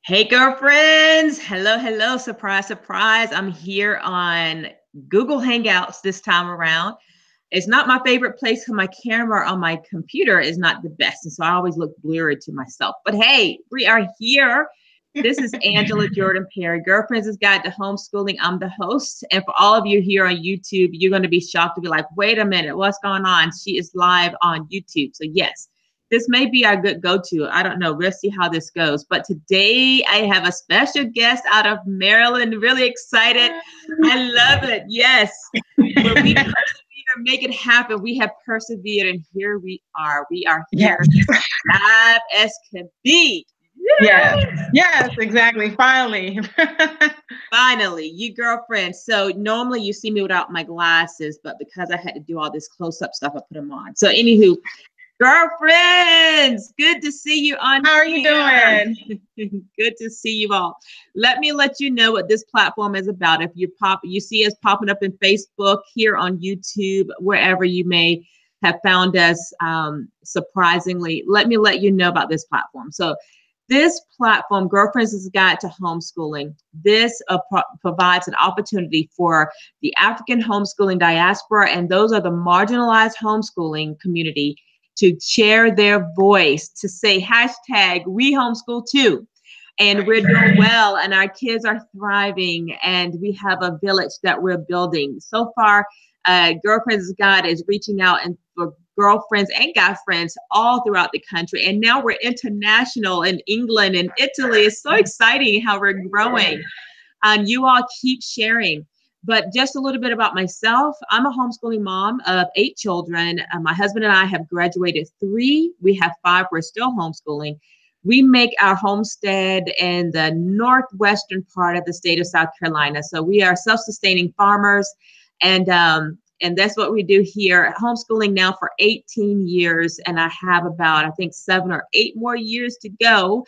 Hey, girlfriends. Hello, hello. Surprise, surprise. I'm here on Google Hangouts this time around. It's not my favorite place because my camera on my computer is not the best. And so I always look blurry to myself. But hey, we are here. This is Angela Jordan Perry, Girlfriends' Guide to Homeschooling. I'm the host. And for all of you here on YouTube, you're going to be shocked to be like, wait a minute, what's going on? She is live on YouTube. So yes, this may be our good go-to. I don't know. We'll see how this goes. But today I have a special guest out of Maryland. Really excited. I love it. Yes. When we persevere, make it happen. We have persevered, and here we are. We are here live as can be. Yes, exactly. Finally. Finally, you girlfriend. So normally you see me without my glasses, but because I had to do all this close-up stuff, I put them on. So anywho, girlfriends, good to see you on. How are you doing? Good to see you all. Let me let you know what this platform is about. If you see us popping up in Facebook, here on YouTube, wherever you may have found us, surprisingly, let me let you know about this platform. So this platform, Girlfriends' Guide to Homeschooling, this provides an opportunity for the African homeschooling diaspora, and those are the marginalized homeschooling community, to share their voice, to say hashtag we homeschool too. And we're doing well, and our kids are thriving, and we have a village that we're building. So far, Girlfriends' Guide is reaching out and for girlfriends and guy friends all throughout the country. And now we're international in England and Italy. It's so exciting how we're growing. And you all keep sharing. But just a little bit about myself. I'm a homeschooling mom of 8 children. My husband and I have graduated 3. We have 5. We're still homeschooling. We make our homestead in the northwestern part of the state of South Carolina. So we are self-sustaining farmers. And that's what we do here. Homeschooling now for 18 years. And I have about, I think, 7 or 8 more years to go.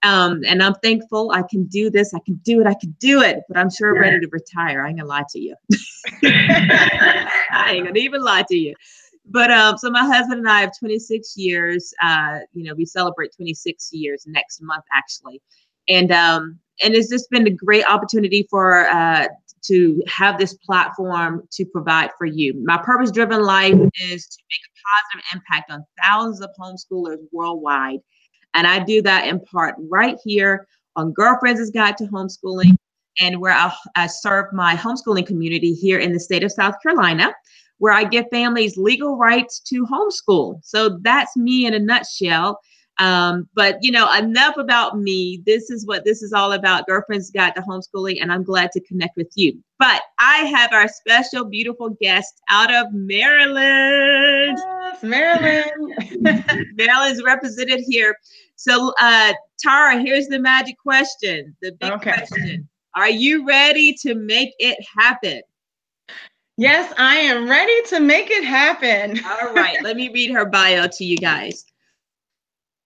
And I'm thankful I can do this. I can do it. But I'm sure ready to retire. I ain't gonna lie to you. I ain't gonna even lie to you. But so my husband and I have 26 years. We celebrate 26 years next month, actually. And it's just been a great opportunity for to have this platform to provide for you. My purpose-driven life is to make a positive impact on thousands of homeschoolers worldwide. And I do that in part right here on Girlfriends' Guide to Homeschooling, and where I serve my homeschooling community here in the state of South Carolina, where I give families legal rights to homeschool. So that's me in a nutshell. But enough about me. This is what this is all about, Girlfriends' Guide to Homeschooling, and I'm glad to connect with you. But I have our special, beautiful guest out of Maryland. Yes, Maryland. Maryland's represented here. So, Tara, here's the magic question, the big question. Are you ready to make it happen? Yes, I am ready to make it happen. All right, let me read her bio to you guys.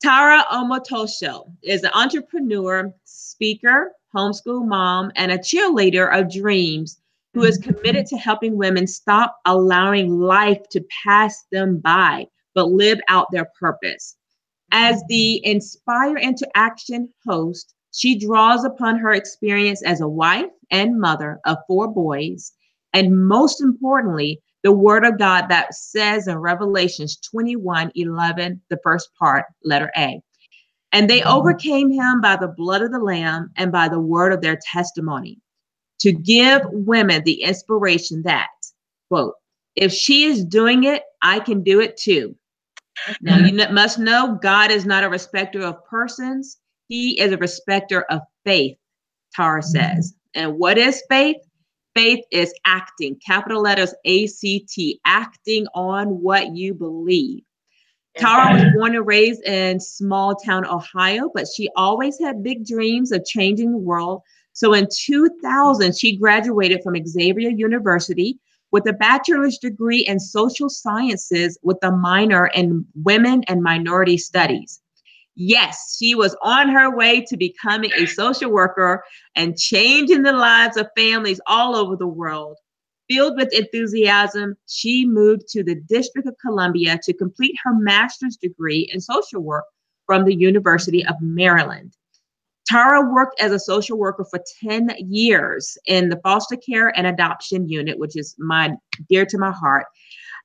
Tara Omotosho is an entrepreneur, speaker, homeschool mom, and a cheerleader of dreams who is committed to helping women stop allowing life to pass them by, but live out their purpose. As the Inspire into Action host, she draws upon her experience as a wife and mother of 4 boys, and most importantly, the word of God that says in Revelations 21:11, the first part, letter A. And they overcame him by the blood of the Lamb and by the word of their testimony, to give women the inspiration that, quote, if she is doing it, I can do it too. Now, you must know God is not a respecter of persons. He is a respecter of faith, Tara says. And what is faith? Faith is acting, capital letters ACT, acting on what you believe. Tara was born and raised in small town Ohio, but she always had big dreams of changing the world. So in 2000, she graduated from Xavier University with a bachelor's degree in social sciences with a minor in women and minority studies. Yes, she was on her way to becoming a social worker and changing the lives of families all over the world. Filled with enthusiasm, she moved to the District of Columbia to complete her master's degree in social work from the University of Maryland. Tara worked as a social worker for 10 years in the foster care and adoption unit, which is dear to my heart.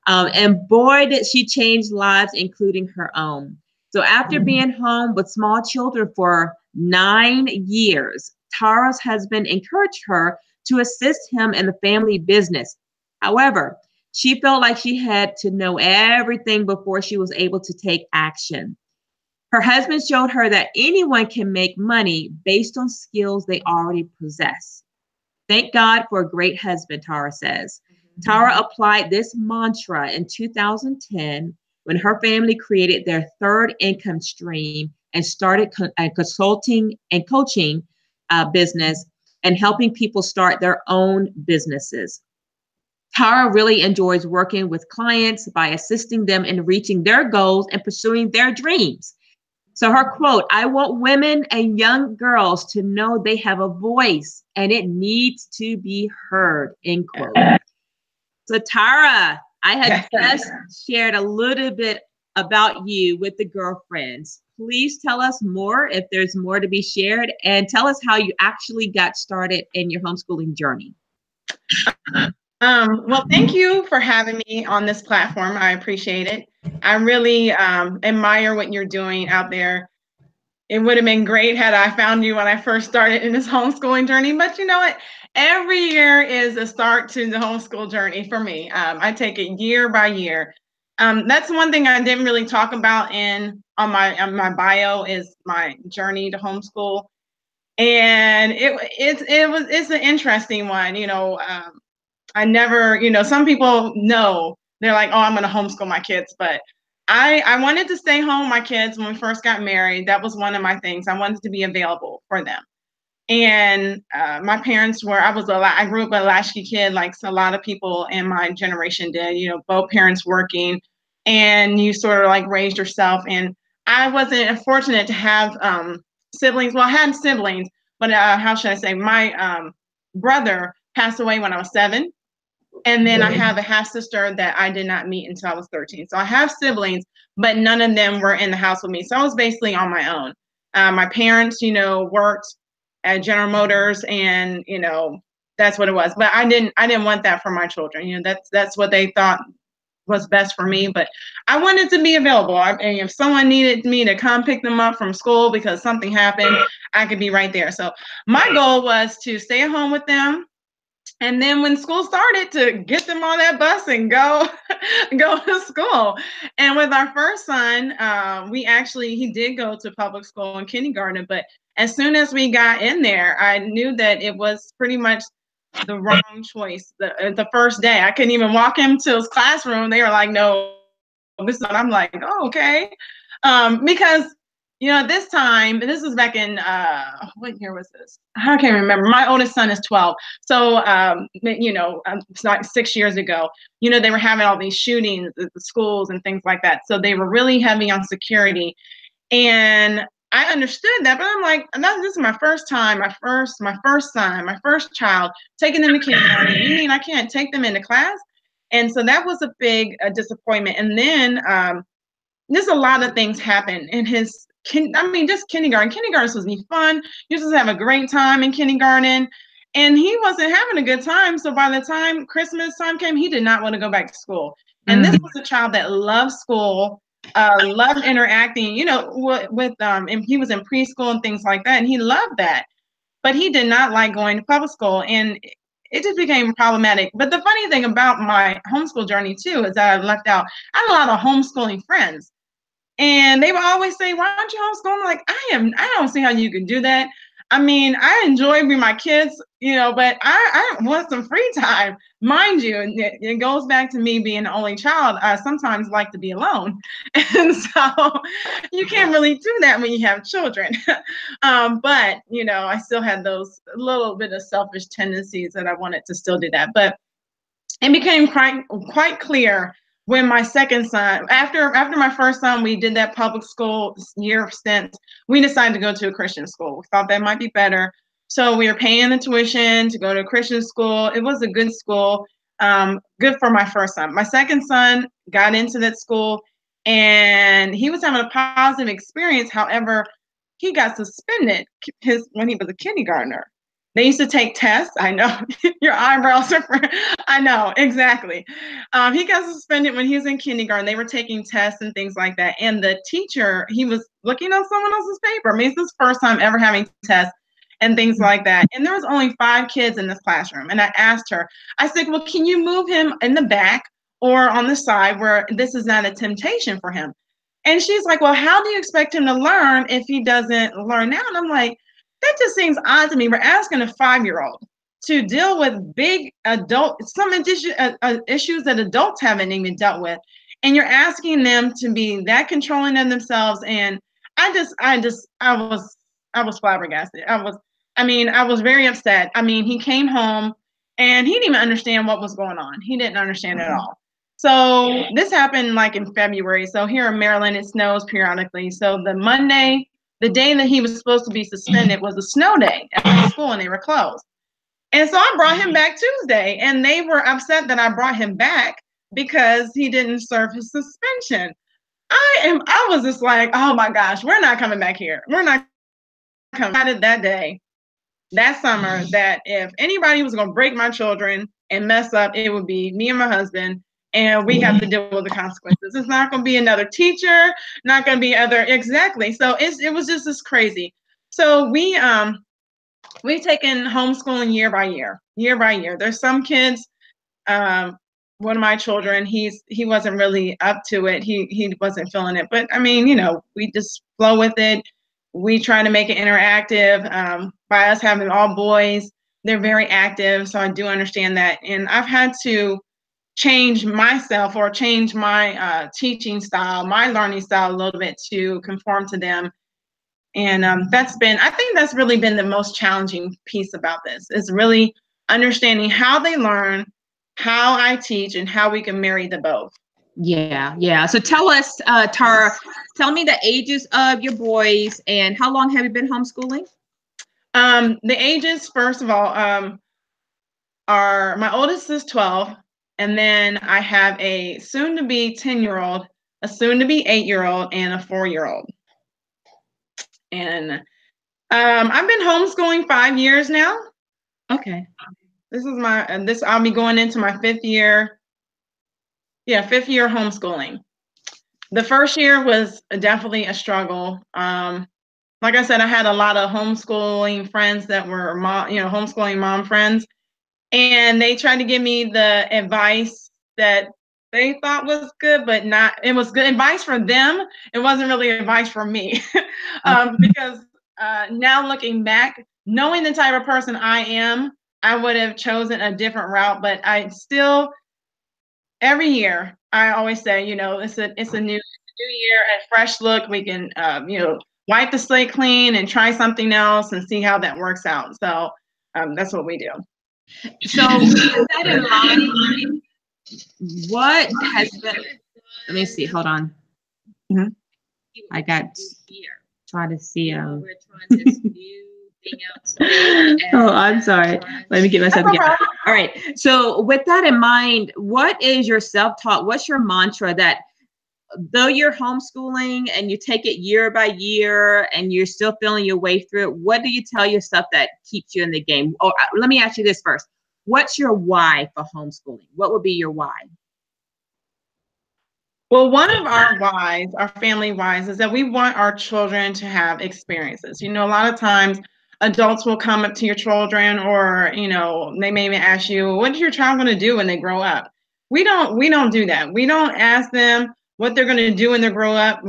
And boy, did she change lives, including her own. So after being home with small children for 9 years, Tara's husband encouraged her to assist him in the family business. However, she felt like she had to know everything before she was able to take action. Her husband showed her that anyone can make money based on skills they already possess. Thank God for a great husband, Tara says. Tara applied this mantra in 2010 when her family created their third income stream and started a consulting and coaching business and helping people start their own businesses. Tara really enjoys working with clients by assisting them in reaching their goals and pursuing their dreams. So her quote, "I want women and young girls to know they have a voice and it needs to be heard," end quote. So Tara, I had just shared a little bit about you with the girlfriends. Please tell us more if there's more to be shared, and tell us how you actually got started in your homeschooling journey. Well, thank you for having me on this platform. I appreciate it. I really admire what you're doing out there. It would have been great had I found you when I first started in this homeschooling journey, but you know what? Every year is a start to the homeschool journey for me. I take it year by year. That's one thing I didn't really talk about on my bio is my journey to homeschool, and it's an interesting one. I never, some people know, they're like, oh, I'm going to homeschool my kids. But I wanted to stay home with my kids when we first got married. That was one of my things. I wanted to be available for them. And my parents I grew up a latchkey kid, like a lot of people in my generation did, both parents working, and you sort of like raised yourself. And I wasn't fortunate to have siblings. Well, I had siblings, but how should I say, my brother passed away when I was 7. And then I have a half sister that I did not meet until I was 13. So I have siblings, but none of them were in the house with me. So I was basically on my own. My parents, worked at General Motors, and that's what it was. But I didn't want that for my children. That's what they thought was best for me. But I wanted to be available. And if someone needed me to come pick them up from school because something happened, I could be right there. So my goal was to stay at home with them. And then when school started, to get them on that bus and go to school. And with our first son, he did go to public school in kindergarten. But as soon as we got in there, I knew that it was pretty much the wrong choice. The first day, I couldn't even walk him to his classroom. They were like, "No, this is," I'm like, "Oh, okay," because at this time, this was back in, what year was this? I can't remember. My oldest son is 12. So, it's like 6 years ago, they were having all these shootings at the schools and things like that. So they were really heavy on security. And I understood that, but I'm like, this is my first time, my first son, my first child, taking them to kindergarten. You mean I can't take them into class? And so that was a big disappointment. And then there's a lot of things happen in his just kindergarten. Kindergarten is supposed to be fun. You're supposed to have a great time in kindergarten. And he wasn't having a good time. So by the time Christmas time came, he did not want to go back to school. And this was a child that loved school, loved interacting, and he was in preschool and things like that. And he loved that. But he did not like going to public school. And it just became problematic. But the funny thing about my homeschool journey, too, is that I left out, I had a lot of homeschooling friends. And they would always say, "Why aren't you homeschooling?" I'm like, I don't see how you can do that. I mean, I enjoy being my kids, but I want some free time, mind you. And it goes back to me being the only child. I sometimes like to be alone. And so you can't really do that when you have children. But, I still had those little bit of selfish tendencies that I wanted to still do that. But it became quite clear when my second son, after my first son, we did that public school year stint. We decided to go to a Christian school. We thought that might be better. So we were paying the tuition to go to a Christian school. It was a good school, good for my first son. My second son got into that school, and he was having a positive experience. However, he got suspended when he was a kindergartner. They used to take tests. I know your eyebrows are. I know exactly. He got suspended when he was in kindergarten. They were taking tests and things like that. And the teacher, he was looking on someone else's paper. I mean, it's his first time ever having tests and things like that. And there was only 5 kids in this classroom. And I asked her, I said, well, can you move him in the back or on the side where this is not a temptation for him? And she's like, well, how do you expect him to learn if he doesn't learn now? And I'm like, that just seems odd to me. We're asking a 5-year-old to deal with big some issues that adults haven't even dealt with. And you're asking them to be that controlling of themselves. And I was flabbergasted. I was very upset. I mean, he came home and he didn't even understand what was going on. He didn't understand at all. So this happened like in February. So here in Maryland, it snows periodically. So the day that he was supposed to be suspended was a snow day at the school and they were closed. And so I brought him back Tuesday and they were upset that I brought him back because he didn't serve his suspension. I was just like, oh my gosh, we're not coming back here. We're not coming back that day, that summer, that if anybody was going to break my children and mess up, it would be me and my husband. And we have to deal with the consequences. It's not going to be another teacher, not going to be exactly. So it was just this crazy. So we've taken homeschooling year by year. There's some kids, one of my children, he wasn't really up to it. He wasn't feeling it. But I mean, we just flow with it. We try to make it interactive. By us having all boys, they're very active. So I do understand that. And I've had to change myself or change my teaching style, my learning style a little bit to conform to them. And I think that's really been the most challenging piece about this, is really understanding how they learn, how I teach, and how we can marry the both. Yeah. So tell us, Tara, tell me the ages of your boys and how long have you been homeschooling? The ages, first of all, are my oldest is 12. And then I have a soon-to-be 10-year-old, a soon-to-be 8-year-old, and a 4-year-old. And I've been homeschooling 5 years now. Okay. I'll be going into my 5th year. Yeah, 5th year homeschooling. The first year was definitely a struggle. Like I said, I had a lot of homeschooling friends that were homeschooling mom friends. And they tried to give me the advice that they thought was good, but it was good advice for them. It wasn't really advice for me. Because now looking back, knowing the type of person I am, I would have chosen a different route. But every year, I always say, it's a new year, a fresh look. We can, wipe the slate clean and try something else and see how that works out. So that's what we do. So with that in mind, what has been, let me see, hold on. Mm-hmm. I got trying to see. We're trying this new thing out today. Oh, I'm sorry. Let me get myself together. All right. So with that in mind, what is your self-taught? What's your mantra that though you're homeschooling and you take it year by year and you're still feeling your way through it, what do you tell yourself that keeps you in the game? Oh, let me ask you this first. What's your why for homeschooling? What would be your why? Well, one of our whys, our family whys, is that we want our children to have experiences. A lot of times adults will come up to your children or, they may even ask you, what is your child going to do when they grow up? We don't do that. We don't ask them what they're going to do when they grow up.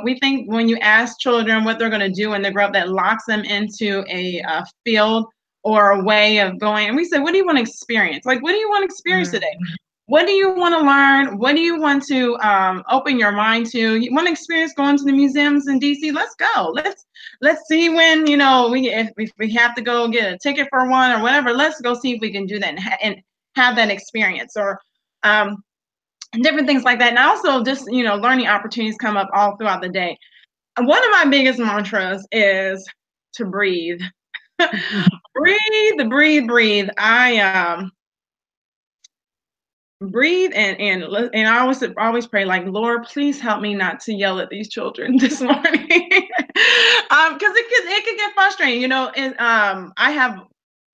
We think when you ask children what they're going to do when they grow up, that locks them into a field or a way of going. And we say, what do you want to experience? Like, what do you want to experience today? What do you want to learn? What do you want to open your mind to? You want to experience going to the museums in DC? Let's go. Let's see when, if we have to go get a ticket for one or whatever, let's go see if we can do that and have that experience, or different things like that. And also just, learning opportunities come up all throughout the day. And one of my biggest mantras is to breathe. Breathe. I breathe and I always pray, like, Lord, please help me not to yell at these children this morning. Because it could get frustrating, you know. And I have,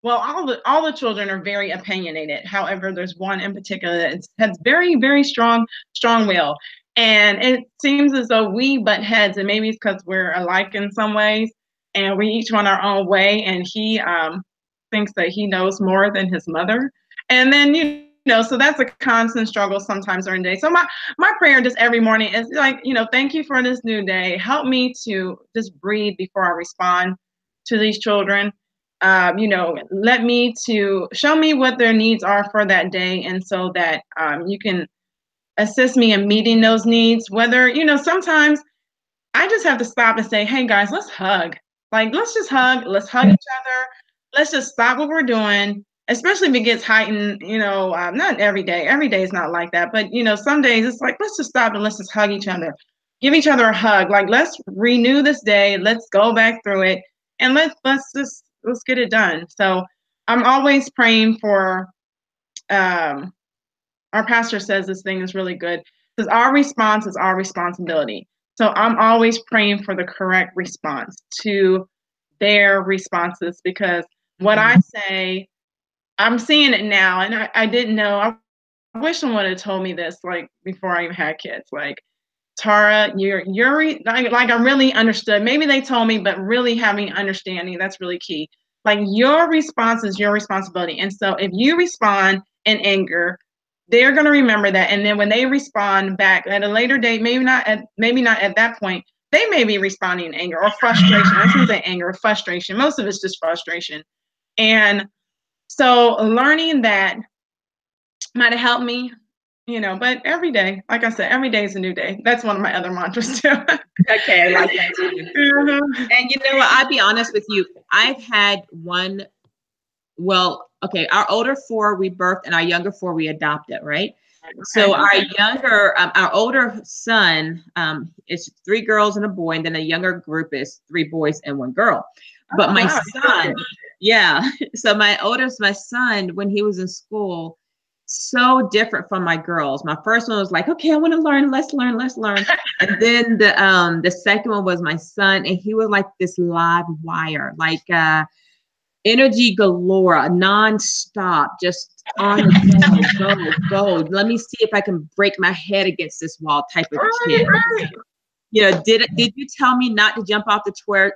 well, all the children are very opinionated. However, there's one in particular that has very, very strong will, and it seems as though we butt heads, and maybe it's because we're alike in some ways, and we each want our own way. And he thinks that he knows more than his mother, and then you know, so that's a constant struggle sometimes during the day. So my prayer just every morning is like, you know, thank you for this new day. Help me to just breathe before I respond to these children. You know, show me what their needs are for that day, and so that you can assist me in meeting those needs. Whether, you know, sometimes I just have to stop and say, hey guys, let's hug. Like, let's just hug. Let's hug each other. Let's just stop what we're doing. Especially if it gets heightened, you know, not every day. Every day is not like that. But, you know, some days it's like, let's just stop and let's just hug each other. Give each other a hug. Like, let's renew this day. Let's go back through it. And let's get it done. So I'm always praying for, our pastor says this thing is really good. Because our response is our responsibility. So I'm always praying for the correct response to their responses. Because what I say, I'm seeing it now, and I didn't know. I wish someone had told me this, like, before I even had kids. Like, Tara, you're like, I really understood. Maybe they told me, but really having understanding, that's really key. Like, your response is your responsibility. And so if you respond in anger, they're going to remember that. And then when they respond back at a later date, maybe not at that point, they may be responding in anger or frustration. I shouldn't say anger or frustration. Most of it's just frustration. And so learning that might have helped me, you know, but every day, like I said, every day is a new day. That's one of my other mantras too. Okay, I like that too. And you know what? I'll be honest with you. I've had one, well, okay, our older 4 we birthed and our younger 4 we adopted, right? So our older son is 3 girls and a boy, and then the younger group is 3 boys and 1 girl. But my son, yeah. So my son, when he was in school, so different from my girls. My first one was like, okay, I want to learn, let's learn. And then the second one was my son, and he was like this live wire, like energy galore, nonstop, just on the go. Let me see if I can break my head against this wall type of kid. You know, did you tell me not to jump off the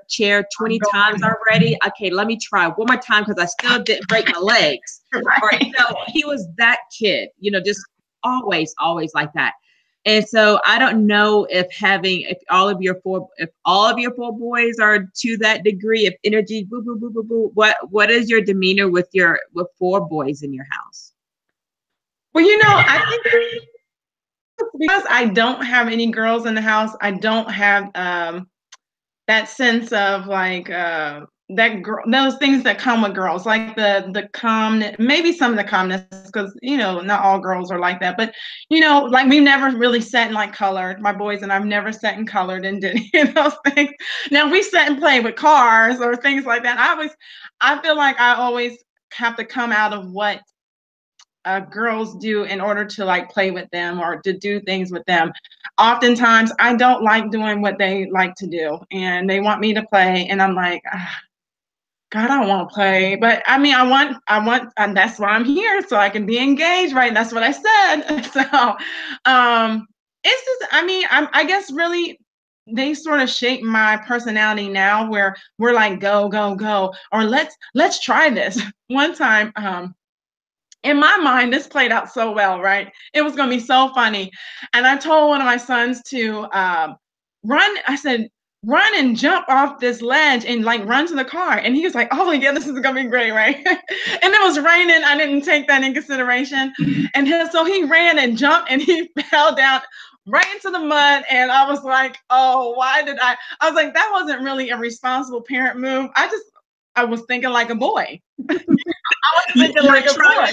chair 20 times already? Okay, let me try one more time because I still didn't break my legs. Right. So he was that kid, you know, just always like that. And so I don't know if all of your 4 boys are to that degree of energy, boo, boo, boo, boo, boo. What is your demeanor with 4 boys in your house? Well, you know, I think because I don't have any girls in the house, I don't have that sense of like those things that come with girls, like the calmness, maybe some of the calmness, because, you know, not all girls are like that. But, you know, like, we've never really sat and like colored, my boys and I've never sat and colored and did any of those things. Now we sat and played with cars or things like that. I feel like I always have to come out of what girls do in order to like play with them or to do things with them. Oftentimes I don't like doing what they like to do, and they want me to play, and I'm like, God, I don't want to play. But I mean, I want, and that's why I'm here, so I can be engaged, right? That's what I said. So it's just, I mean, I guess really they sort of shape my personality now, where we're like, go, or let's try this. One time, in my mind, this played out so well, right? It was going to be so funny. And I told one of my sons to run. I said, run and jump off this ledge and like run to the car. And he was like, oh yeah, this is going to be great, right? And it was raining. I didn't take that in consideration. And so he ran and jumped and he fell down right into the mud. And I was like, oh, why did I was like, that wasn't really a responsible parent move. I was thinking like a boy. I was thinking like a boy.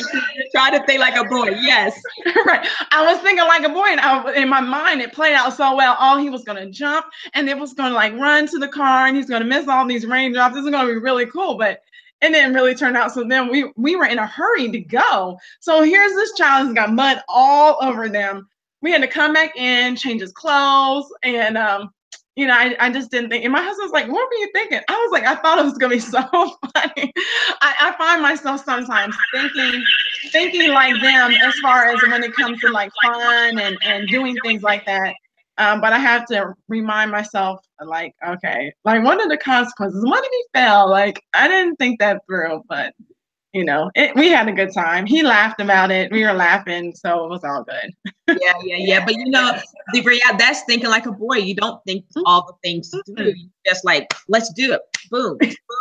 Try to think like a boy, yes. Right. I was thinking like a boy, and in my mind, it played out so well. Oh, he was going to jump, and it was going to like run to the car, and he's going to miss all these raindrops. This is going to be really cool, but it didn't really turn out. So then we were in a hurry to go. So here's this child who's got mud all over them. We had to come back in, change his clothes, and I just didn't think. And my husband's like, what were you thinking? I was like, I thought it was going to be so funny. I find myself sometimes thinking like them as far as when it comes to like fun and doing things like that. But I have to remind myself, like, okay, like, what are the consequences? What if he fell? Like, I didn't think that through, but we had a good time. He laughed about it. We were laughing, so it was all good. Yeah. But the reality, that's thinking like a boy. You don't think all the things through. You just like, let's do it. Boom.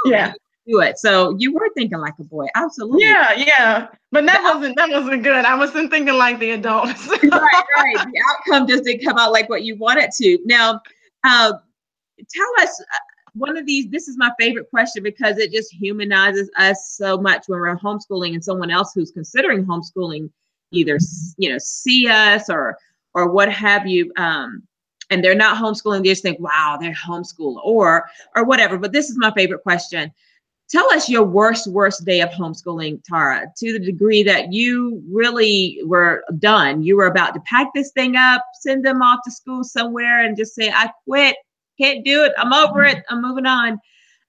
Yeah. Do it. So you were thinking like a boy. Absolutely. Yeah. But that wasn't good. I wasn't thinking like the adults. Right. The outcome just didn't come out like what you wanted to. Now, tell us one of these. This is my favorite question because it just humanizes us so much when we're homeschooling, and someone else who's considering homeschooling either see us or what have you, and they're not homeschooling. They just think, wow, they're homeschooled or whatever. But this is my favorite question. Tell us your worst day of homeschooling, Tara, to the degree that you really were done. You were about to pack this thing up, send them off to school somewhere, and just say, I quit. Can't do it. I'm over it. I'm moving on.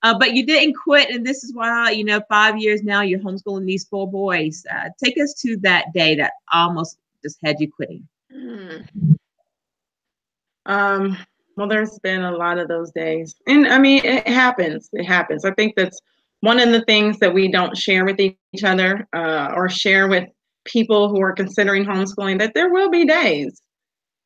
But you didn't quit. And this is why, 5 years now, you're homeschooling these 4 boys. Take us to that day that almost just had you quitting. Well, there's been a lot of those days. And I mean, it happens. I think that's one of the things that we don't share with each other or share with people who are considering homeschooling, that there will be days.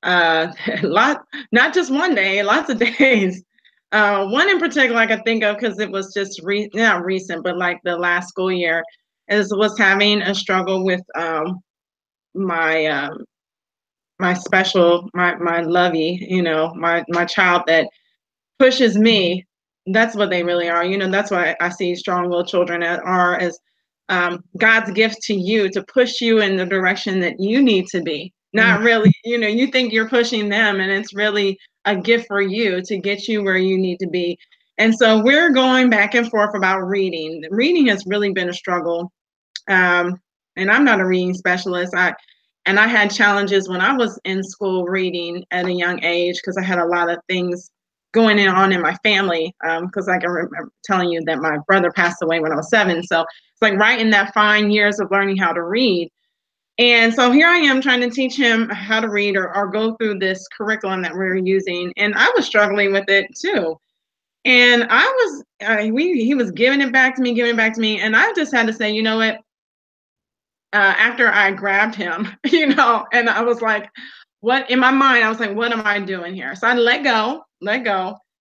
Not just one day, lots of days. One in particular I can think of, because it was just not recent, but like the last school year, was having a struggle with my lovey, my child that pushes me. That's what they really are. That's why I see strong-willed children as God's gift to you, to push you in the direction that you need to be. Not really, you think you're pushing them, and it's really a gift for you to get you where you need to be. And so we're going back and forth about reading. Reading has really been a struggle. And I'm not a reading specialist. I had challenges when I was in school reading at a young age, because I had a lot of things going on in my family. Because I can remember telling you that my brother passed away when I was 7. So it's like right in that fine years of learning how to read. And so here I am trying to teach him how to read or go through this curriculum that we're using. And I was struggling with it too. And he was giving it back to me. And I just had to say, you know what? After I grabbed him, and I was like, what, in my mind, I was like, what am I doing here? So I let go,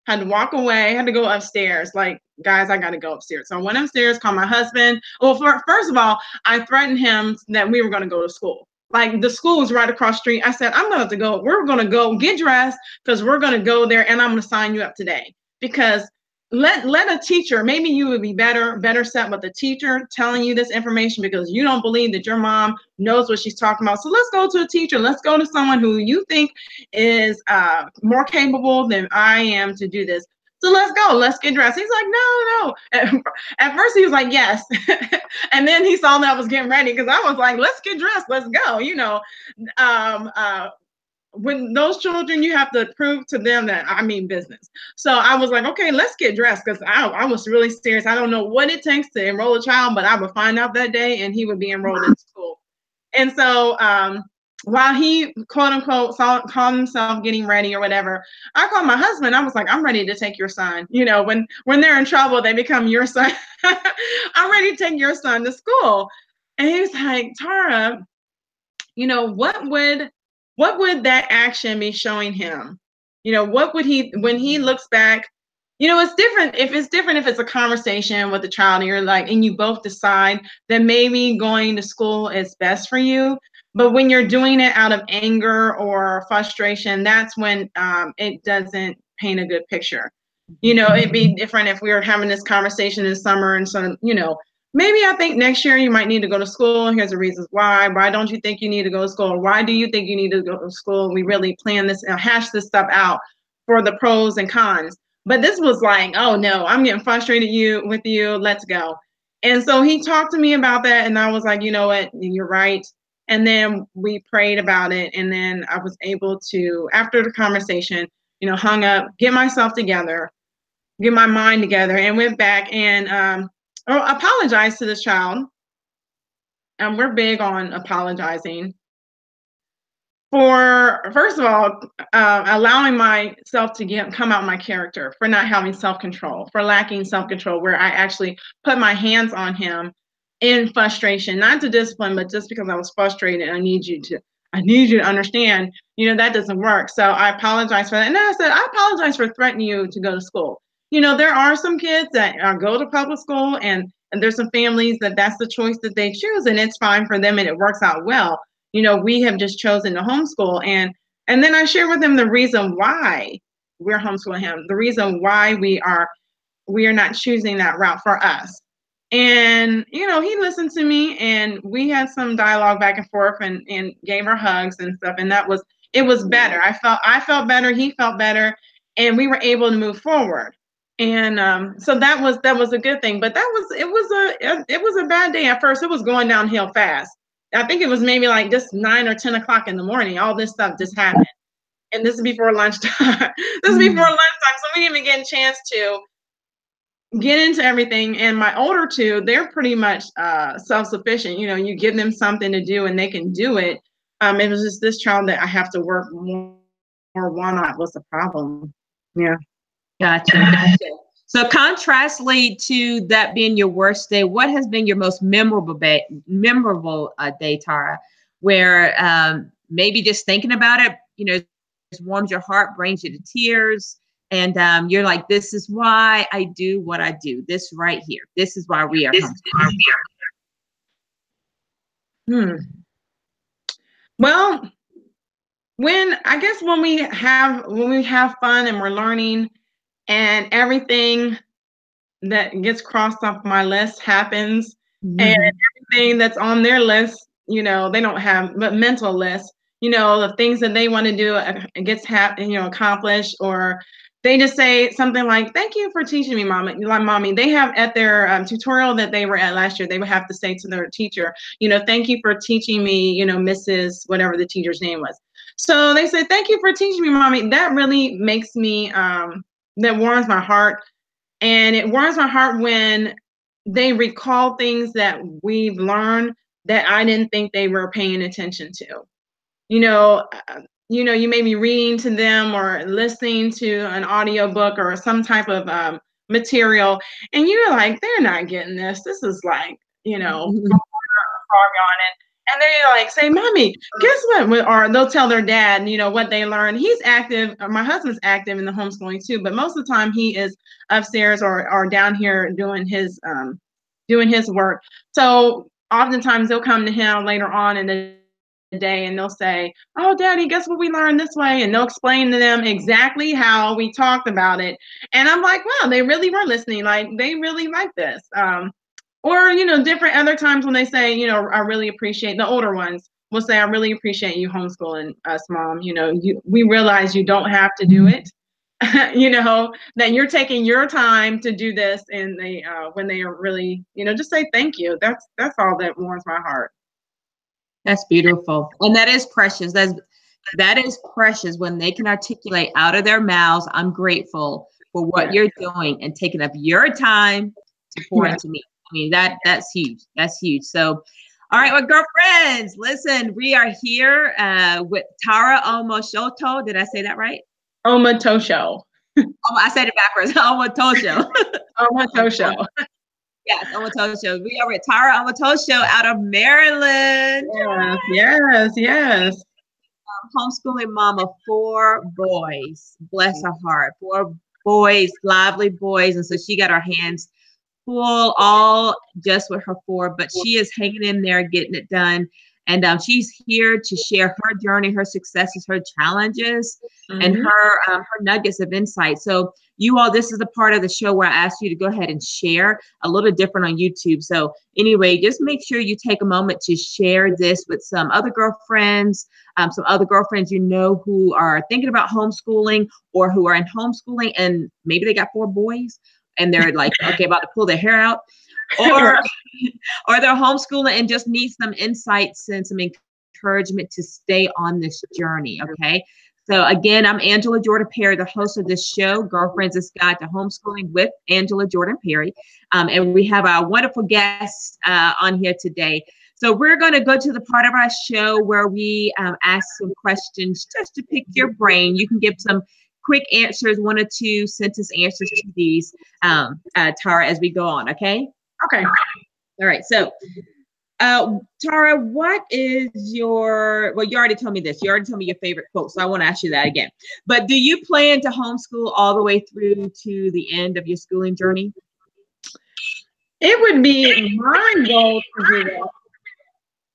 had to walk away, had to go upstairs. Like, guys, I got to go upstairs. So I went upstairs, called my husband. Well, first of all, I threatened him that we were going to go to school. Like, the school was right across the street. I said, I'm going to have to go. We're going to go get dressed, because we're going to go there, and I'm going to sign you up today. Because let a teacher, maybe you would be better set with the teacher telling you this information, because you don't believe that your mom knows what she's talking about. So let's go to a teacher. Let's go to someone who you think is more capable than I am to do this. So let's go. Let's get dressed. He's like, no. At first he was like, yes. And then he saw that I was getting ready, because I was like, let's get dressed. Let's go. When those children, you have to prove to them that I mean business. So I was like, okay, let's get dressed, because I was really serious. I don't know what it takes to enroll a child, but I would find out that day, and he would be enrolled in school. And so while he, quote unquote, called himself getting ready or whatever, I called my husband. I was like, I'm ready to take your son. When they're in trouble, they become your son. I'm ready to take your son to school. And he was like, Tara, what would that action be showing him? What would he, when he looks back, it's different if it's a conversation with the child, and you're like, and you both decide that maybe going to school is best for you. But when you're doing it out of anger or frustration, that's when it doesn't paint a good picture. It'd be different if we were having this conversation in summer, and so, maybe I think next year you might need to go to school. Here's the reasons why. Why don't you think you need to go to school? Or why do you think you need to go to school? We really plan this and hash this stuff out for the pros and cons. But this was like, oh no, I'm getting frustrated with you. Let's go. And so he talked to me about that, and I was like, you know what? You're right. And then we prayed about it. And then I was able to, after the conversation, hung up, get myself together, get my mind together, and went back and apologized to this child. And we're big on apologizing for, first of all, allowing myself to come out my character, for not having self-control, for lacking self-control, where I actually put my hands on him in frustration, not to discipline, but just because I was frustrated. I need you to understand, that doesn't work. So I apologize for that. And then I said, I apologize for threatening you to go to school. There are some kids that go to public school, and there's some families that's the choice that they choose, and it's fine for them and it works out well. We have just chosen to homeschool. And then I share with them the reason why we're homeschooling him, the reason why we are not choosing that route for us. And, he listened to me, and we had some dialogue back and forth, and gave her hugs and stuff. And it was better. I felt better. He felt better, and we were able to move forward. And so that was a good thing. But it was a bad day at first. It was going downhill fast. I think it was maybe like just 9 or 10 o'clock in the morning. All this stuff just happened. And this is before lunchtime. So we didn't even get a chance to get into everything. And my older two, they're pretty much self-sufficient. You give them something to do and they can do it. It was just this child that I have to work more one-on-one. What's the problem? Yeah. Gotcha. So contrastly to that being your worst day, what has been your most memorable day, Tara, where maybe just thinking about it, just warms your heart, brings you to tears, and you're like, this is why I do what I do. This right here. This is why we are here. Well, when we have fun and we're learning, and everything that gets crossed off my list happens, and everything that's on their list, they don't have, but mental list, the things that they want to do, it gets accomplished, or they just say something like, thank you for teaching me, mommy. They have at their tutorial that they were at last year, they would have to say to their teacher, thank you for teaching me, Mrs. whatever the teacher's name was. So they said, thank you for teaching me, mommy. That really makes me, that warms my heart. And it warms my heart when they recall things that we've learned that I didn't think they were paying attention to. You may be reading to them or listening to an audiobook or some type of material, and you're like, they're not getting this. This is like, and they like say, mommy, guess what? Or they'll tell their dad, what they learned. He's active. My husband's active in the homeschooling too, but most of the time he is upstairs or down here doing his work. So oftentimes they'll come to him later on in the day and they'll say, oh, Daddy, guess what we learned this way? And they'll explain to them exactly how we talked about it. And I'm like, wow, they really were listening. Like, they really like this. Or, different other times when they say, I really appreciate, the older ones will say, I really appreciate you homeschooling us, Mom. We realize you don't have to do it, that you're taking your time to do this. And they, when they are really, just say thank you. That's all that warms my heart. That's beautiful. And that is precious. That is precious when they can articulate out of their mouths, I'm grateful for what you're doing and taking up your time to pour into me. I mean, that's huge. That's huge. So, all right, well, girlfriends, listen, we are here with Tara Omotosho. Did I say that right? Omotosho. I said it backwards. Omotosho. Omotosho. Yes, Omotosho. We are with Tara Omotosho out of Maryland. Yes. Homeschooling mom of 4 boys. Bless her heart. 4 boys, lively boys. And so she got her hands full, all just with her 4, but she is hanging in there, getting it done. And she's here to share her journey, her successes, her challenges, and her nuggets of insight. So you all, this is the part of the show where I ask you to go ahead and share, a little different on YouTube. So anyway, just make sure you take a moment to share this with some other girlfriends, who are thinking about homeschooling or who are in homeschooling, and maybe they got 4 boys and they're like, okay, about to pull their hair out. Or they're homeschooling and just need some insights and some encouragement to stay on this journey. Okay. So again, I'm Angela Jordan Perry, the host of this show, Girlfriends' Guide to Homeschooling with Angela Jordan Perry. And we have our wonderful guests on here today. So we're going to go to the part of our show where we ask some questions just to pick your brain. You can give some quick answers, 1 or 2 sentence answers to these, Tara, as we go on, okay? Okay. All right, so Tara, what is your, well, you already told me this. You already told me your favorite quote, so I won't ask you that again. But do you plan to homeschool all the way through to the end of your schooling journey? It would be my goal to do that.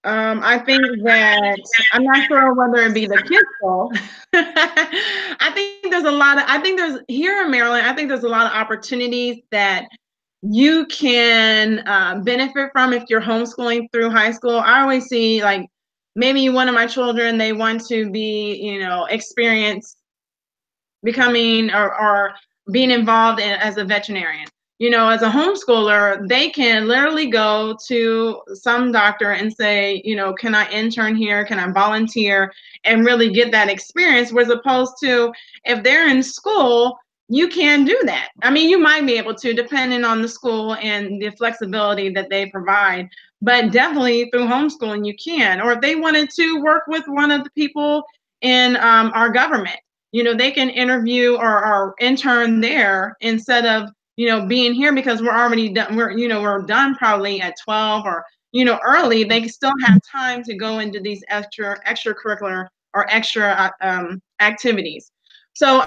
I think that I'm not sure whether it be the kids' goal. I think there's a lot of, I think there's here in Maryland, I think there's a lot of opportunities that you can benefit from if you're homeschooling through high school. I always see, like, maybe one of my children, they want to be, you know, experience becoming or being involved in as a veterinarian. You know, as a homeschooler, they can literally go to some doctor and say, you know, can I intern here? Can I volunteer? And really get that experience, whereas opposed to if they're in school, you can do that. I mean, you might be able to, depending on the school and the flexibility that they provide, but definitely through homeschooling, you can. Or if they wanted to work with one of the people in our government, you know, they can interview or intern there instead of, you know, being here, because we're already done. We're done probably at 12 or, you know, early. They still have time to go into these extracurricular or extra activities. So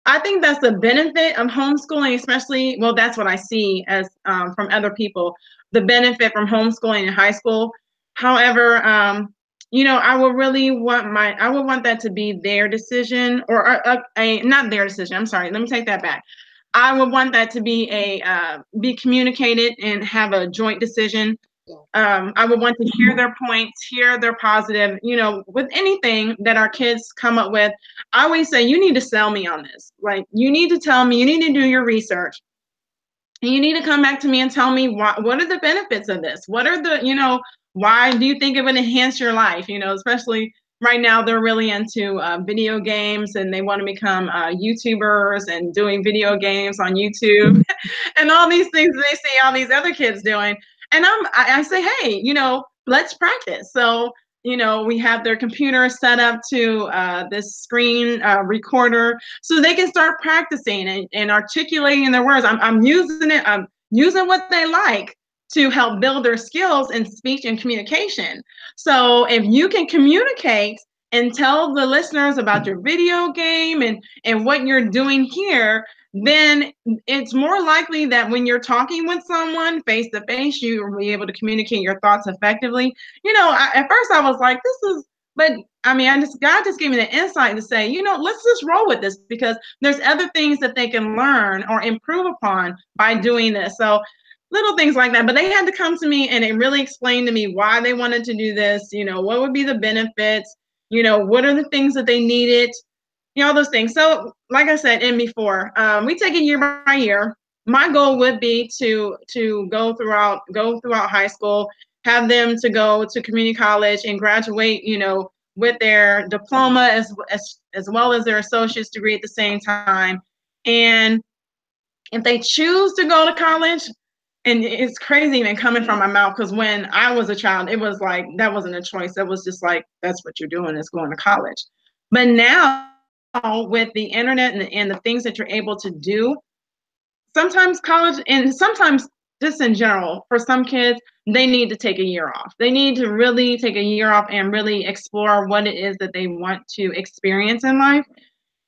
I think that's the benefit of homeschooling, especially, well, that's what I see as from other people, the benefit from homeschooling in high school. However, you know, I would want that to be their decision, or not their decision. I'm sorry. Let me take that back. I would want that to be be communicated and have a joint decision. I would want to hear their points, hear their positive, you know, with anything that our kids come up with. I always say, you need to sell me on this. Like, you need to tell me, you need to do your research. And you need to come back to me and tell me what are the benefits of this? What are the, you know, why do you think it would enhance your life? You know, especially right now, they're really into video games, and they want to become YouTubers and doing video games on YouTube and all these things they see all these other kids doing. And I say, hey, you know, let's practice. So, you know, we have their computer set up to this screen recorder, so they can start practicing and articulating their words. I'm using it. I'm using what they like to help build their skills in speech and communication. So if you can communicate and tell the listeners about your video game and what you're doing here, then it's more likely that when you're talking with someone face to face, you will be able to communicate your thoughts effectively. You know, at first I was like, but I mean, God just gave me the insight to say, you know, let's just roll with this, because there's other things that they can learn or improve upon by doing this. So little things like that. But they had to come to me and they really explained to me why they wanted to do this, you know, what would be the benefits, you know, what are the things that they needed, you know, all those things. So like I said, and before, we take it year by year. My goal would be to go throughout high school, have them to go to community college and graduate, you know, with their diploma as well as their associate's degree at the same time. And if they choose to go to college, and it's crazy even coming from my mouth, because when I was a child, it was like, that wasn't a choice. That was just like, that's what you're doing, is going to college. But now with the internet and the things that you're able to do, sometimes college, and sometimes just in general, for some kids, they need to take a year off. They need to really take a year off and really explore what it is that they want to experience in life,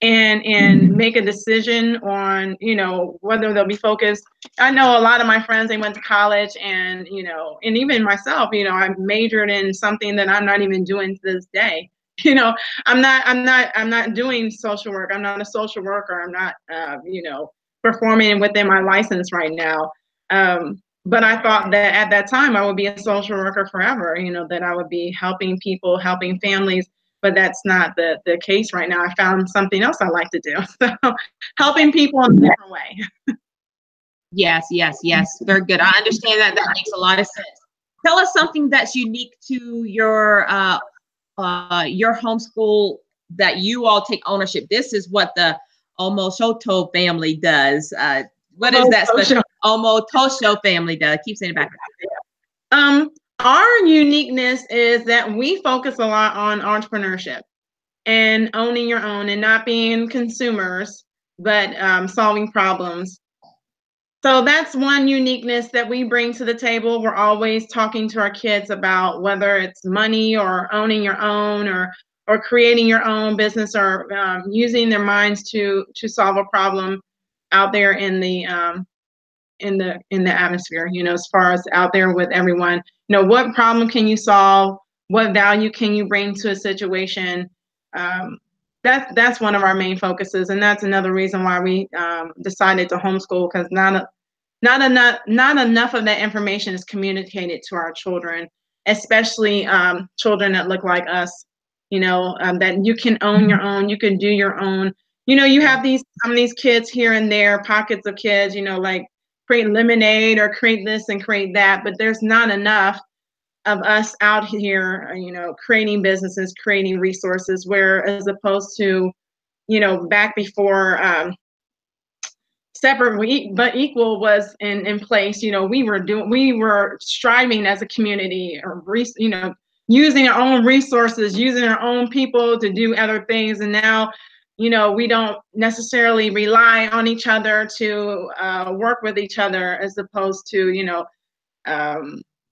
and make a decision on, you know, whether they'll be focused. I know a lot of my friends, they went to college, and, you know, and even myself, you know, I majored in something that I'm not even doing to this day. You know, I'm not doing social work. I'm not a social worker. I'm not, you know, performing within my license right now. But I thought that at that time I would be a social worker forever, you know, that I would be helping people, helping families. But that's not the case right now. I found something else I like to do. So helping people in a different way. Yes. Very good. I understand that. That makes a lot of sense. Tell us something that's unique to your homeschool that you all take ownership. This is what the Omotosho family does. What is that special? Omotosho family does. Keep saying it back. Our uniqueness is that we focus a lot on entrepreneurship and owning your own and not being consumers, but solving problems. So that's one uniqueness that we bring to the table. We're always talking to our kids about whether it's money or owning your own or creating your own business or using their minds to solve a problem out there in the atmosphere, you know, as far as out there with everyone. You know, what problem can you solve? What value can you bring to a situation? That's one of our main focuses, and that's another reason why we decided to homeschool, because not enough of that information is communicated to our children, especially children that look like us. You know, that you can own your own, you can do your own. You know, you have these kids here and there, pockets of kids, you know, like create lemonade or create this and create that, but there's not enough of us out here, you know, creating businesses, creating resources, where as opposed to, you know, back before separate but equal was in place, you know, we were striving as a community, or you know, using our own resources, using our own people to do other things. And now, you know, we don't necessarily rely on each other to work with each other, as opposed to, you know,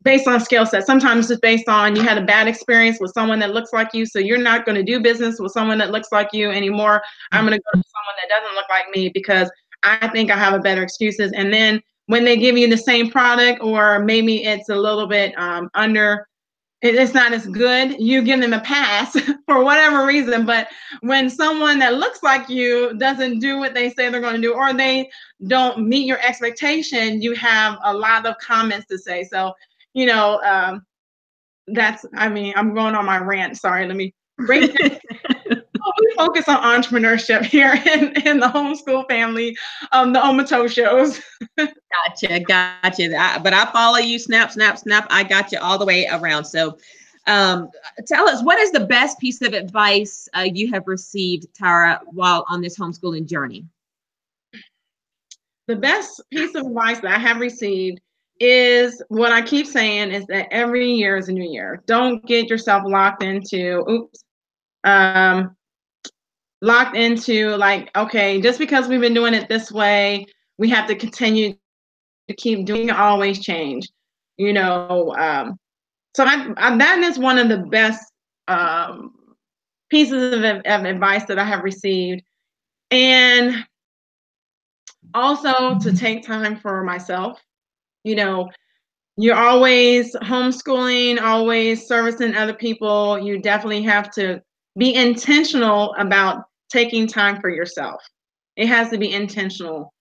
based on skill set. Sometimes it's based on you had a bad experience with someone that looks like you, so you're not going to do business with someone that looks like you anymore. I'm going to go to someone that doesn't look like me because I think I have a better excuses. And then when they give you the same product, or maybe it's a little bit it's not as good, you give them a pass for whatever reason. But when someone that looks like you doesn't do what they say they're going to do, or they don't meet your expectation, you have a lot of comments to say. So, you know, I'm going on my rant. Sorry, let me break down. We focus on entrepreneurship here in the homeschool family, the Omotoshos. Gotcha. But I follow you, snap. I got you all the way around. So tell us, what is the best piece of advice you have received, Tara, while on this homeschooling journey? The best piece of advice that I have received is what I keep saying, is that every year is a new year. Don't get yourself locked into, like, okay, just because we've been doing it this way, we have to continue to keep doing it, always change, you know. So that is one of the best pieces of advice that I have received. And also to take time for myself. You know, you're always homeschooling, always servicing other people. You definitely have to be intentional about taking time for yourself. It has to be intentional,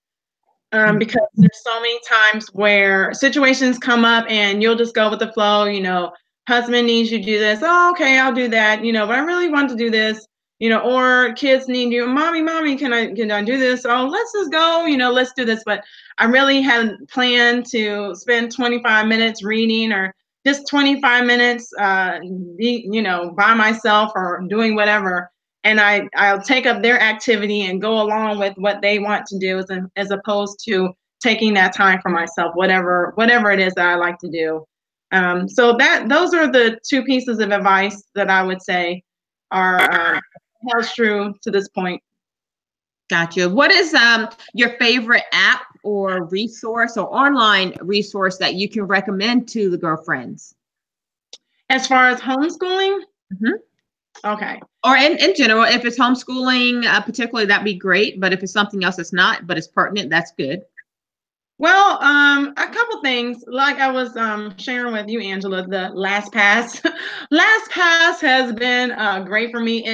because there's so many times where situations come up and you'll just go with the flow. You know, husband needs you to do this. Oh, okay, I'll do that. You know, but I really want to do this. You know, or kids need you. Mommy, can I do this? Oh, let's just go. You know, let's do this. But I really hadn't planned to spend 25 minutes reading, or just 25 minutes, you know, by myself or doing whatever. And I'll take up their activity and go along with what they want to do, as opposed to taking that time for myself, whatever it is that I like to do. So those are the two pieces of advice that I would say are held true to this point. Gotcha. What is your favorite app or resource or online resource that you can recommend to the girlfriends? As far as homeschooling? Mm-hmm. Okay. Or in general, if it's homeschooling particularly, that'd be great. But if it's something else that's not, but it's pertinent, that's good. Well, a couple things, like I was sharing with you, Angela, the LastPass. LastPass has been great for me.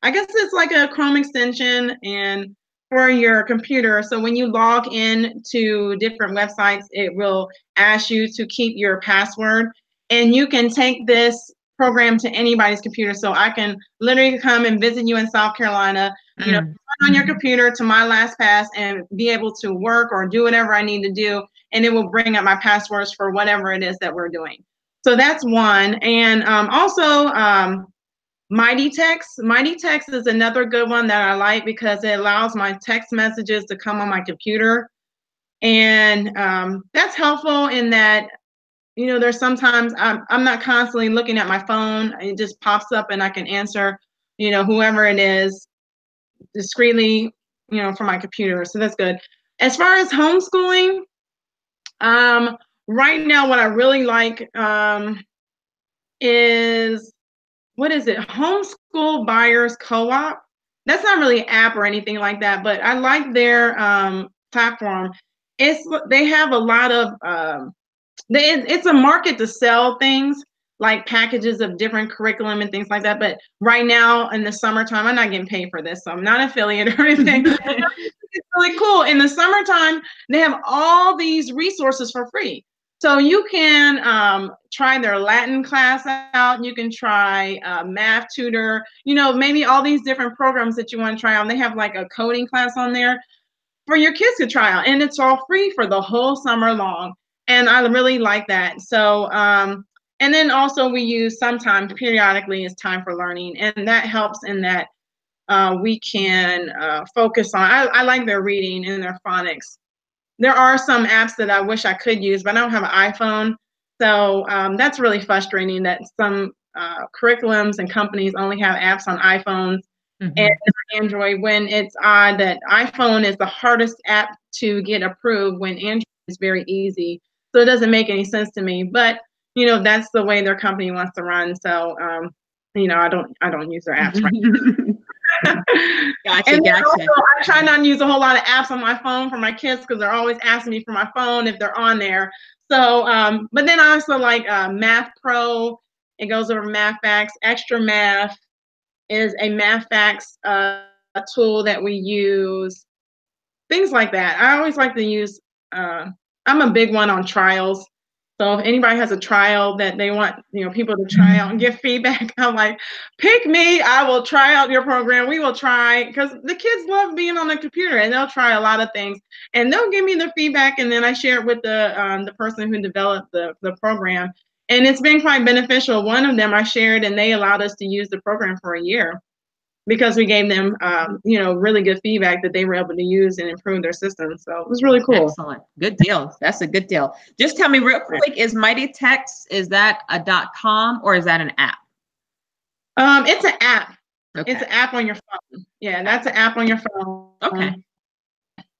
I guess it's like a Chrome extension and for your computer. So when you log in to different websites, it will ask you to keep your password, and you can take this program to anybody's computer. So I can literally come and visit you in South Carolina, you know, on your computer to my LastPass and be able to work or do whatever I need to do, and it will bring up my passwords for whatever it is that we're doing. So that's one. And also Mighty Text. Mighty Text is another good one that I like because it allows my text messages to come on my computer. And that's helpful in that, you know, there's sometimes I'm not constantly looking at my phone. It just pops up and I can answer, you know, whoever it is discreetly, you know, from my computer. So that's good. As far as homeschooling, right now what I really like is, what is it? Homeschool Buyers Co-op. That's not really an app or anything like that, but I like their platform. They have a lot of it's a market to sell things like packages of different curriculum and things like that. But right now in the summertime, I'm not getting paid for this, so I'm not affiliate or anything. It's really cool. In the summertime, they have all these resources for free. So you can try their Latin class out. You can try math tutor, you know, maybe all these different programs that you want to try out. They have like a coding class on there for your kids to try out, and it's all free for the whole summer long. And I really like that. So, and then also we use sometimes periodically is time for learning, and that helps in that we can focus on, I like their reading and their phonics. There are some apps that I wish I could use, but I don't have an iPhone. So that's really frustrating that some curriculums and companies only have apps on iPhones and Android, when it's odd that iPhone is the hardest app to get approved when Android is very easy. So it doesn't make any sense to me, but you know, that's the way their company wants to run. So, you know, I don't use their apps right now. Gotcha. Also, I try not to use a whole lot of apps on my phone for my kids because they're always asking me for my phone if they're on there. So, but then I also like Math Pro. It goes over math facts. Extra Math is a math facts a tool that we use. Things like that. I always like to use. I'm a big one on trials. So if anybody has a trial that they want, you know, people to try out and give feedback, I'm like, pick me. I will try out your program. We will try, because the kids love being on the computer and they'll try a lot of things and they'll give me their feedback, and then I share it with the person who developed the program, and it's been quite beneficial. One of them I shared, and they allowed us to use the program for a year because we gave them, you know, really good feedback that they were able to use and improve their system. So it was really cool. Excellent. Good deal. That's a good deal. Just tell me real quick, is Mighty Text, is that a .com or is that an app? It's an app. Okay. It's an app on your phone. Yeah, that's an app on your phone. Okay.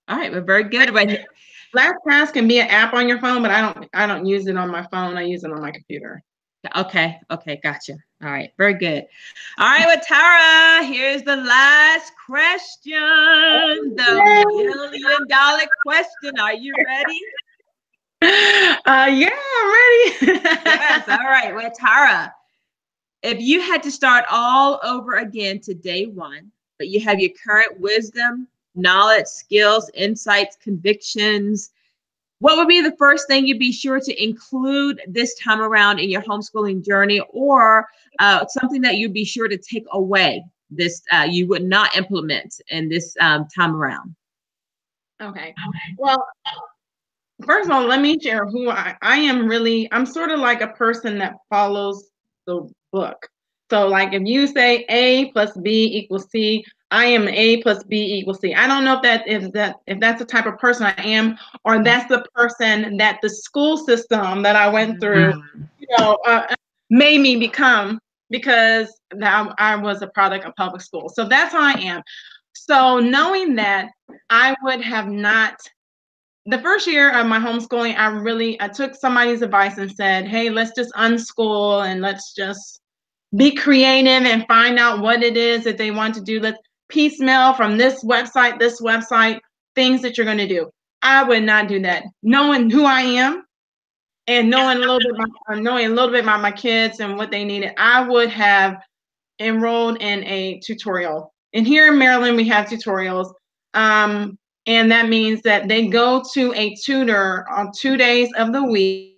All right. Well, very good. LastPass can be an app on your phone, but I don't use it on my phone. I use it on my computer. Okay. Okay. Gotcha. All right. Very good. All right. Well, Tara, here's the last question, the $1 million question. Are you ready? Yeah, I'm ready. Yes. All right. Well, Tara, if you had to start all over again to day one, but you have your current wisdom, knowledge, skills, insights, convictions, what would be the first thing you'd be sure to include this time around in your homeschooling journey, or something that you'd be sure to take away this you would not implement in this time around? Okay. Well, first of all, let me share who I am. I'm sort of like a person that follows the book. So like if you say A plus B equals C, I am A plus B equals C. I don't know if that's the type of person I am, or that's the person that the school system that I went through, you know, made me become, because I was a product of public school. So that's how I am. So knowing that, I would have not. The first year of my homeschooling, I took somebody's advice and said, hey, let's just unschool and let's just be creative and find out what it is that they want to do. Let's piecemeal from this website, things that you're going to do. I would not do that. Knowing who I am and knowing a little bit about my kids and what they needed, I would have enrolled in a tutorial. And here in Maryland, we have tutorials. And that means that they go to a tutor on 2 days of the week.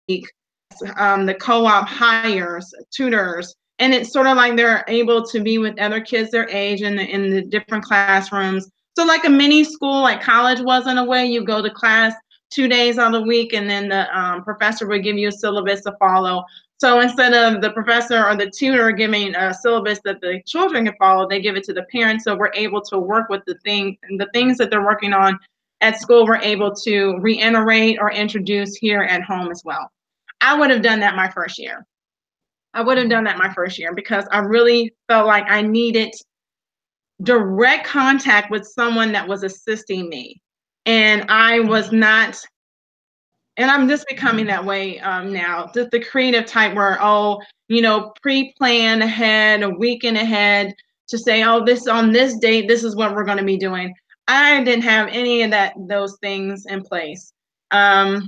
The co-op hires tutors, and it's sort of like they're able to be with other kids their age in the different classrooms. So like a mini school, like college was in a way. You go to class 2 days out of the week, and then the professor would give you a syllabus to follow. So instead of the professor or the tutor giving a syllabus that the children can follow, they give it to the parents. So we're able to work with the things that they're working on at school, we're able to reiterate or introduce here at home as well. I would have done that my first year. I would have done that my first year because I really felt like I needed direct contact with someone that was assisting me. And I was not, and I'm just becoming that way now, just the creative type where, pre-plan ahead, a weekend ahead to say, this on this date, this is what we're going to be doing. I didn't have any of those things in place. That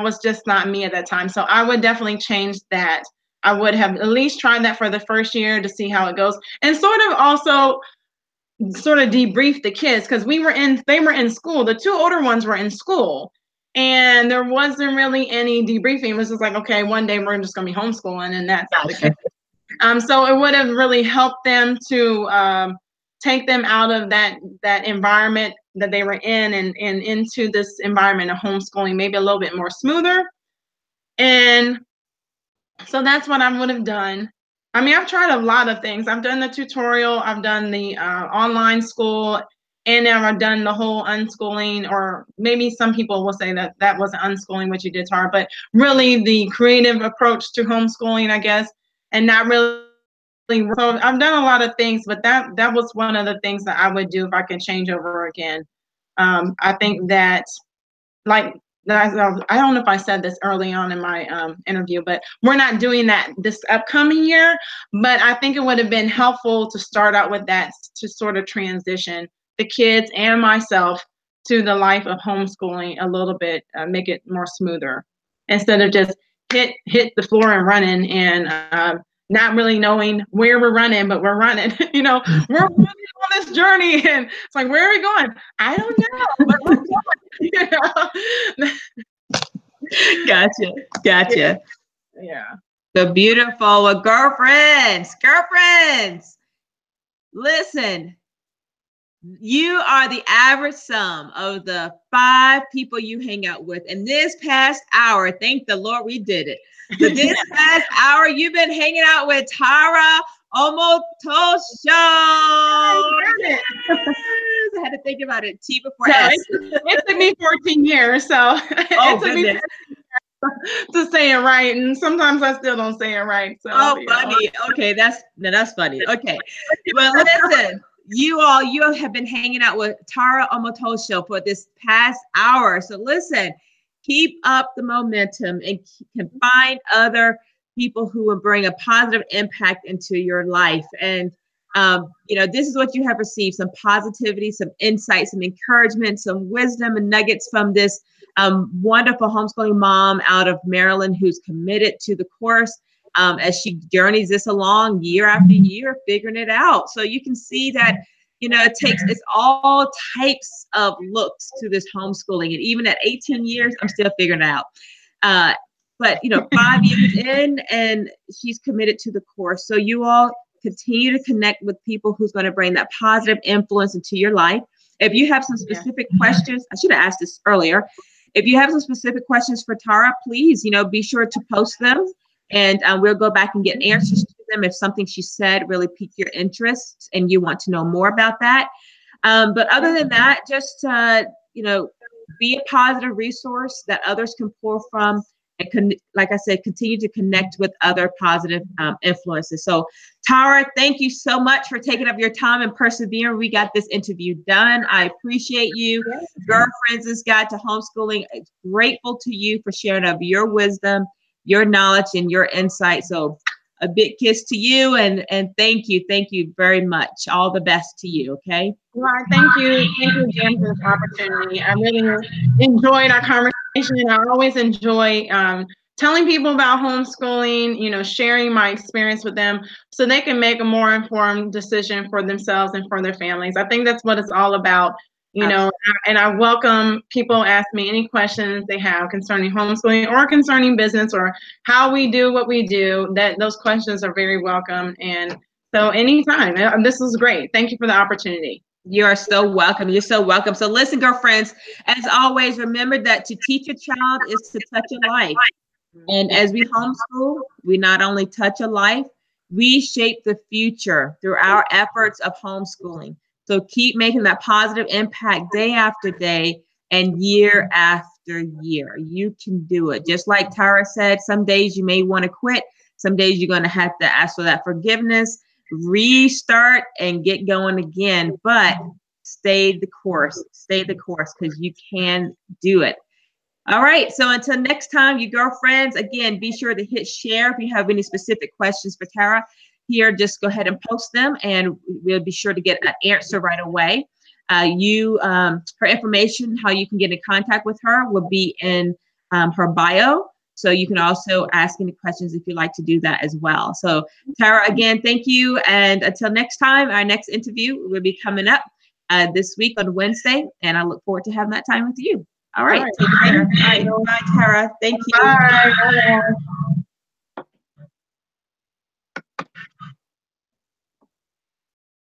was just not me at that time. So I would definitely change that. I would have at least tried that for the first year to see how it goes, and sort of debrief the kids, because they were in school. The 2 older ones were in school, and there wasn't really any debriefing. It was just like, okay, one day we're just going to be homeschooling, and that's the case. So it would have really helped them to take them out of that environment that they were in and into this environment of homeschooling, maybe a little bit more smoother. And so that's what I would have done. I mean, I've tried a lot of things. I've done the tutorial, I've done the online school, and now I've done the whole unschooling, or maybe some people will say that wasn't unschooling what you did, Tara, but really the creative approach to homeschooling, I guess, and not really. So I've done a lot of things, but that was one of the things that I would do if I could change over again. I think that, I don't know if I said this early on in my interview, but we're not doing that this upcoming year. But I think it would have been helpful to start out with that, to sort of transition the kids and myself to the life of homeschooling a little bit, make it more smoother, instead of just hit the floor and running and not really knowing where we're running, but we're running. We're running on this journey, and it's like, where are we going? I don't know, but we're going. Gotcha. Yeah. So beautiful. Well, girlfriends, listen. You are the average sum of the 5 people you hang out with. And this past hour, thank the Lord we did it. So this past hour, you've been hanging out with Tara Omotosho. Yes. I had to think about it. T before S. It took me 14 years, so goodness. To say it right, and sometimes I still don't say it right. So funny. Okay, that's funny. Okay, well, listen. You have been hanging out with Tara Omotosho for this past hour. So listen, keep up the momentum and can find other people who will bring a positive impact into your life. And, this is what you have received: some positivity, some insight, some encouragement, some wisdom and nuggets from this wonderful homeschooling mom out of Maryland who's committed to the course. As she journeys this along year after year, figuring it out. So you can see that, it's all types of looks to this homeschooling. And even at 18 years, I'm still figuring it out. But 5 years in, and she's committed to the course. So you all continue to connect with people who's going to bring that positive influence into your life. If you have some specific questions, I should have asked this earlier. If you have some specific questions for Tara, please, be sure to post them. And we'll go back and get answers to them if something she said really piqued your interest and you want to know more about that. But other than that, just, be a positive resource that others can pour from. And like I said, continue to connect with other positive influences. So Tara, thank you so much for taking up your time and persevering. We got this interview done. I appreciate you. Girlfriends' Guide to Homeschooling. Grateful to you for sharing of your wisdom, your knowledge, and your insight. So a big kiss to you, and thank you very much. All the best to you. Okay. Well, thank you, Jen, for this opportunity. I really enjoyed our conversation. I always enjoy telling people about homeschooling, sharing my experience with them so they can make a more informed decision for themselves and for their families. I think that's what it's all about. And I welcome people ask me any questions they have concerning homeschooling or concerning business or how we do what we do. That those questions are very welcome. And so anytime, this was great. Thank you for the opportunity. You are so welcome. You're so welcome. So listen, girlfriends, as always, remember that to teach a child is to touch a life. And as we homeschool, we not only touch a life, we shape the future through our efforts of homeschooling. So keep making that positive impact day after day and year after year. You can do it. Just like Tara said, some days you may want to quit. Some days you're going to have to ask for that forgiveness, restart, and get going again. But stay the course. Stay the course, because you can do it. All right. So until next time, you girlfriends, again, be sure to hit share. If you have any specific questions for Tara here, just go ahead and post them, and we'll be sure to get an answer right away. Her information, how you can get in contact with her, will be in her bio. So you can also ask any questions if you'd like to do that as well. So Tara, again, thank you. And until next time, our next interview will be coming up this week on Wednesday. And I look forward to having that time with you. All right. Take care. All right. Bye, Tara. Thank you. Bye.